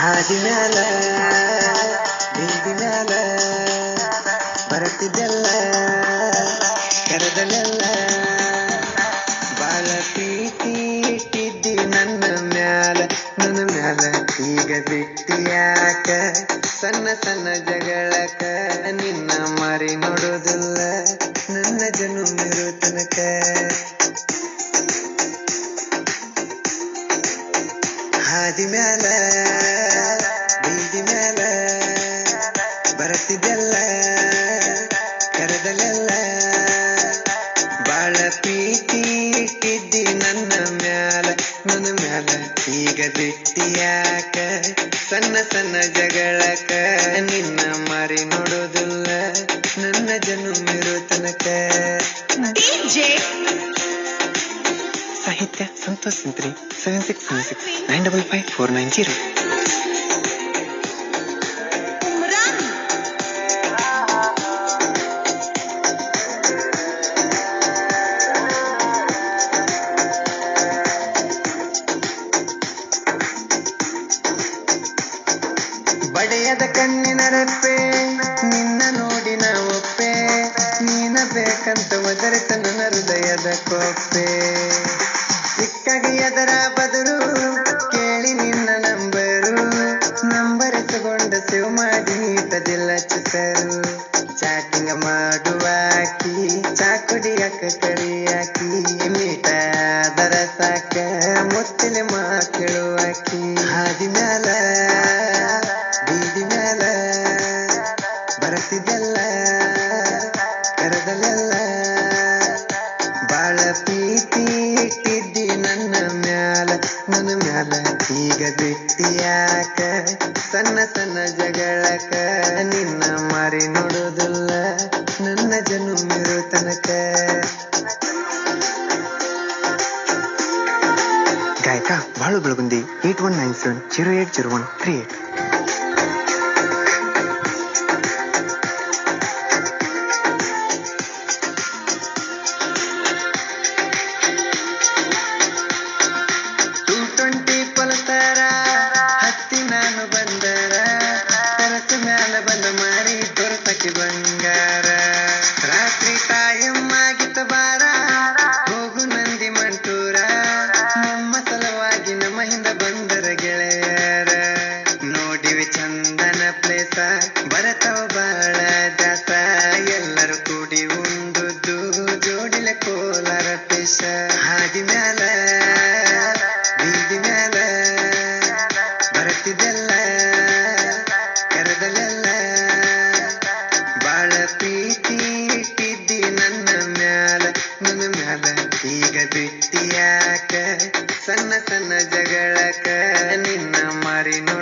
ಹಾದಿ ಮ್ಯಾಲ ಬೀದಿ ಮ್ಯಾಲ ಬರತಿದ್ದೆಲ್ಲ ಕರೆದಲೆಲ್ಲ ಬಾಳ ಪ್ರೀತಿ ಇಟ್ಟಿದ್ದಿ ನನ್ನ ಮ್ಯಾಲ ಈಗ ಬಿಟ್ಟಿಯಾಕ ಸಣ್ಣ ಸಣ್ಣ ಜಗಳಕ ನಿನ್ನ ಮಾರಿ ನೋಡೋದಿಲ್ಲ ನನ್ನ ಜನುಮಿರೋ ತನಕ ಹಾದಿ ಮ್ಯಾಲ ಬೀದಿ ಮ್ಯಾಲ ಬರತಿದ್ದೆಲ್ಲ ಕರೆದಲೆಲ್ಲ ಬಾಳ ಪ್ರೀತಿ ಇಟ್ಟಿದ್ದಿ ನನ್ನ ಮ್ಯಾಲ ಈಗ ಬಿಟ್ಟಿಯಾಕ ಸಣ್ಣ ಸಣ್ಣ ಜಗಳಕ ನಿನ್ನ ಮಾರಿ ನೋಡೋದಿಲ್ಲ ನನ್ನ ಜನುಮಿರೋ ತನಕ. ಸಾಹಿತ್ಯ ಸಂತೋಷ್ ಸಿಂತ್ರಿ 7676 955 490. ಬಡೆಯದ ಕಣ್ಣಿನ ರೆಪ್ಪೆ ನಿನ್ನ ನೋಡಿ ನಾ ಒಪ್ಪೆ ನೀನ ಬೇಕಂತ ಒದರಿತ ನನ್ನ ಹೃದಯದ ಕೊಪ್ಪೆ ಸಿಕ್ಕಾಗ ಎದರ ಬದರು ಕೇಳಿ ನಿನ್ನ ನಂಬರ್ ತಗೊಂಡ ಸೇವ್ ಮಾಡಿ ನೀತದಿಲ್ಲ ಚಿಸರು ಚಾಟಿಂಗ್ ಮಾಡುವಾಕಿ ಚಾಕುಡಿಯಾಕ ಕಡಿಯಾಕಿ ಮೀಟ ದರ ಸಾಕ ಮುತ್ತಿಲೆ ಮಾತೇಳುವಾಕಿ ಹಾದಿ ಮ್ಯಾಲ ಬೀದಿ ಮ್ಯಾಲ ಬರತಿದ್ದೆಲ್ಲ ಕರೆದಲೆಲ್ಲ ಬಾಳ ಪ್ರೀತಿ ಇಟ್ಟಿದ್ದಿ ನನ್ನ ಮ್ಯಾಲ ಈಗ ಬಿಟ್ಟಿಯಾಕ ಸಣ್ಣ ಸಣ್ಣ ಜಗಳಕ ನಿನ್ನ ಮಾರಿ ನೋಡೋದಿಲ್ಲ ನನ್ನ ಜನುಮಿರೋ ತನಕ. ಗಾಯಕ ಬಾಳು ಬೆಳಗುಂದಿ 8197080138. ನಾನು ಬಂದರ ಕನಸ ಮ್ಯಾಲ ಬಂದ ಮಾರಿ ತೋರ್ಸಕ್ಕೆ ಬಂಗಾರ ರಾತ್ರಿ ತಾಯಮ್ಮಾಗಿತ್ತ ಬಾರ ಹೋಗು ನಂದಿ ಮಂಟೂರ ನಮ್ಮ ಸಲುವಾಗಿ ನಮ್ಮ ಹಿಂದ ಬಂದರ ಗೆಳೆಯರ ನೋಡಿವಿ ಚಂದನ ಪ್ಲೇಸ ಬರತವ ಬಾಳ ಜಾಸ ಎಲ್ಲರೂ ಕೂಡಿ ಉಂಡುದು ಜೋಡಿಲೆ ಕೋಲಾರ ಪೇಶ ಹಾದಿ ಮ್ಯಾಲ ಬೀದಿ ಮ್ಯಾಲ ಬರತಿದ್ದೆಲ್ಲ ಕರೆದಲೆಲ್ಲ ಬಾಳ ಪ್ರೀತಿ ಇಟ್ಟಿದ್ದಿ ನನ್ನ ಮ್ಯಾಲ ಈಗ ಬಿಟ್ಟಿಯಾಕ ಸಣ್ಣ ಸಣ್ಣ ಜಗಳಕ ನಿನ್ನ ಮಾರಿ ನೋಡ